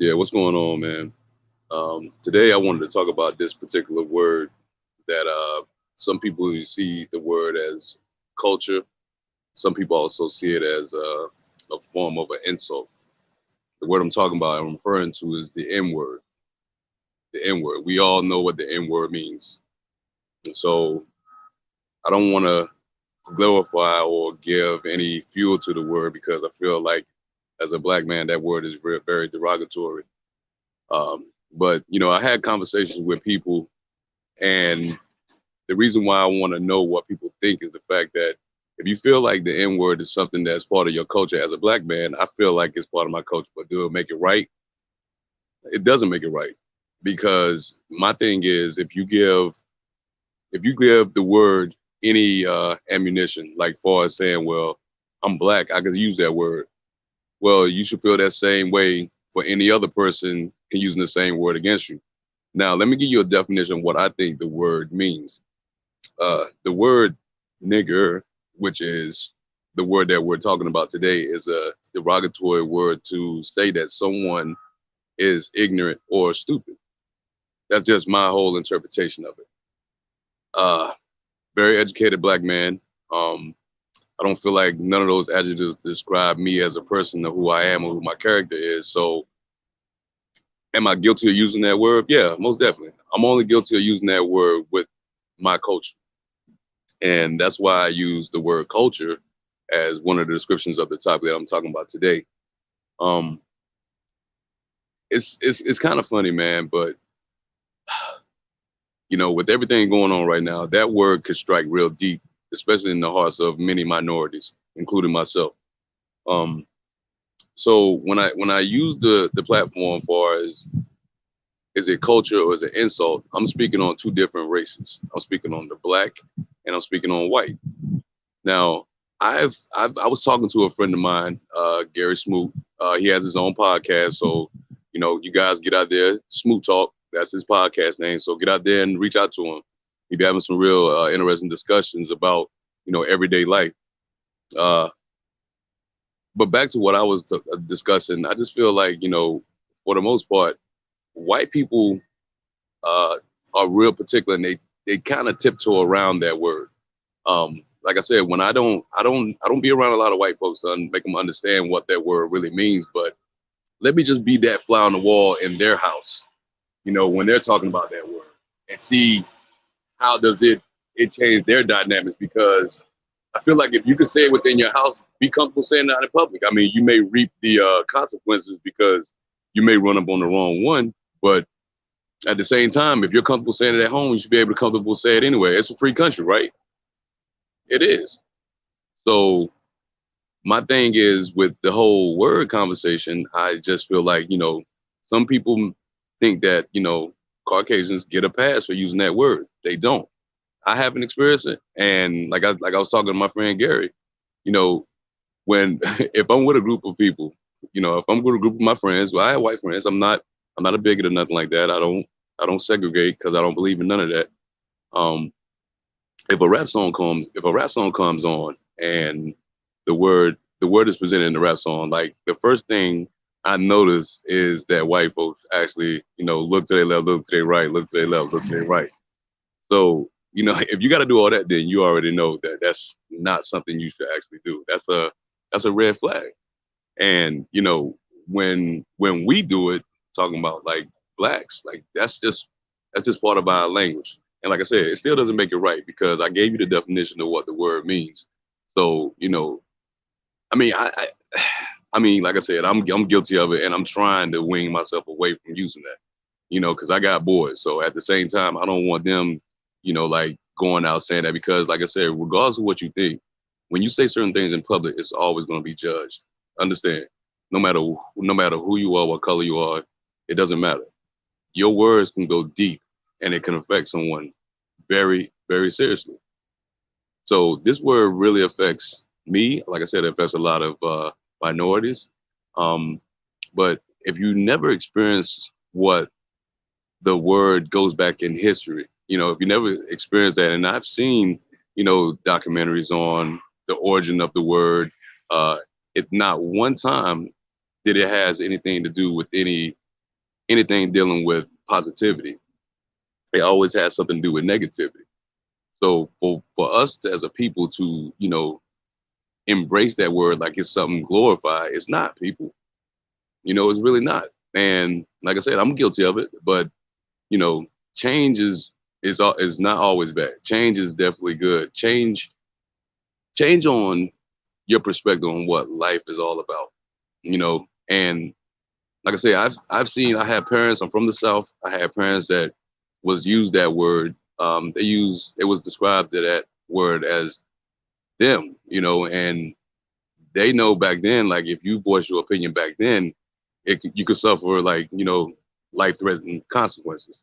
Yeah, what's going on, man? Today I wanted to talk about this particular word that some people see the word as culture. Some people also see it as a form of an insult. The word I'm talking about, I'm referring to is the N word. The N word. We all know what the N word means. And so I don't want to glorify or give any fuel to the word because I feel like as a black man, that word is very derogatory. But, I had conversations with people, and the reason why I want to know what people think is the fact that if you feel like the N word is something that's part of your culture as a black man, I feel like it's part of my culture. But do it make it right? It doesn't make it right because my thing is if you give the word any ammunition, like far as saying, well, I'm black, I could use that word. Well, you should feel that same way for any other person can using the same word against you. Now, let me give you a definition of what I think the word means. The word nigger, which is the word that we're talking about today, is a derogatory word to say that someone is ignorant or stupid. That's just my whole interpretation of it. Uh, Very educated black man. Um, I don't feel like none of those adjectives describe me as a person or who I am or who my character is. So, am I guilty of using that word? Yeah, most definitely. I'm only guilty of using that word with my culture. And that's why I use the word culture as one of the descriptions of the topic that I'm talking about today. Um, it's kind of funny, man, but with everything going on right now, that word could strike real deep, especially in the hearts of many minorities, including myself. Um, so when I use the platform for as is it culture or is it insult, I'm speaking on two different races. I'm speaking on the black and I'm speaking on white. Now, I was talking to a friend of mine, Gary Smoot. He has his own podcast, so you guys get out there, Smoot Talk. That's his podcast name. So get out there and reach out to him. He be having some real interesting discussions about everyday life. Uh, but back to what I was discussing, I just feel like for the most part, white people uh, are real particular, and they kind of tiptoe around that word. Like I said, when I don't be around a lot of white folks to make them understand what that word really means. But let me just be that fly on the wall in their house, when they're talking about that word, and see how does it change their dynamics. Because I feel like if you can say it within your house, be comfortable saying it out in public. I mean, you may reap the consequences because you may run up on the wrong one, but at the same time, if you're comfortable saying it at home, you should be able to comfortable say it anyway. It's a free country, right? It is. So my thing is with the whole word conversation, I just feel like, some people think that, Caucasians get a pass for using that word. They don't. I haven't experienced it. And like I was talking to my friend Gary, you know, when if I'm with a group of people, if I'm with a group of my friends, well, I have white friends, I'm not a bigot or nothing like that. I don't segregate because I don't believe in none of that. Um, if a rap song comes on and the word is presented in the rap song, like the first thing I notice is that white folks actually, look to their left, look to their right, look to their left, look to their right. So, if you got to do all that, then you already know that that's not something you should actually do. That's a red flag. And when we do it, talking about like blacks, like that's just part of our language. And like I said, it still doesn't make it right because I gave you the definition of what the word means. So I mean, I mean, like I said, I'm guilty of it, and I'm trying to wing myself away from using that. Because I got boys. So at the same time, I don't want them, like going out saying that because, like I said, regardless of what you think, when you say certain things in public, it's always going to be judged. Understand? No matter who you are, what color you are, it doesn't matter. Your words can go deep, and it can affect someone very, very seriously. So this word really affects me. Like I said, it affects a lot of minorities. Um, but if you never experience what the word goes back in history, if you never experienced that, and I've seen, documentaries on the origin of the word, uh, it not one time did it has anything to do with any anything dealing with positivity, it always has something to do with negativity. So for us to, as a people to, embrace that word like it's something glorified, it's not, people. It's really not. And like I said, I'm guilty of it, but change is not always bad. Change is definitely good. Change on your perspective on what life is all about. And like I say, I have parents. I'm from the South. I had parents that was used that word. It was described to that word as them. And they know back then, like if you voice your opinion back then, you could suffer like life-threatening consequences.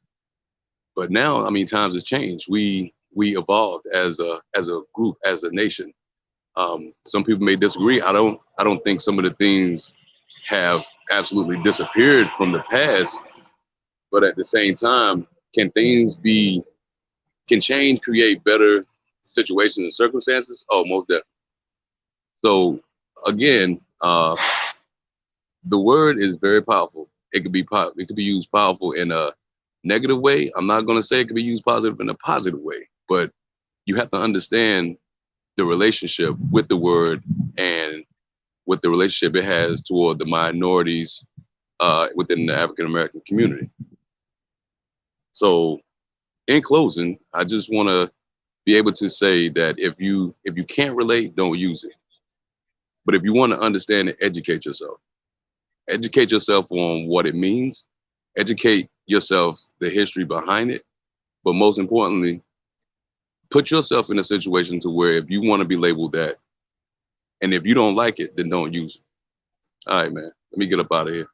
But now, I mean, times have changed. We evolved as a group, as a nation. Some people may disagree. I don't think some of the things have absolutely disappeared from the past, but at the same time, can change create better situations and circumstances? Oh, most definitely. So again, the word is very powerful. It could be used powerful in a negative way. I'm not going to say it could be used positive in a positive way, but you have to understand the relationship with the word and with the relationship it has toward the minorities within the African American community. So, in closing, I just want to be able to say that if you can't relate, don't use it. But if you want to understand and educate yourself, educate yourself on what it means, educate yourself the history behind it, but most importantly, put yourself in a situation to where if you want to be labeled that, and if you don't like it, then don't use it. All right, man. Let me get up out of here.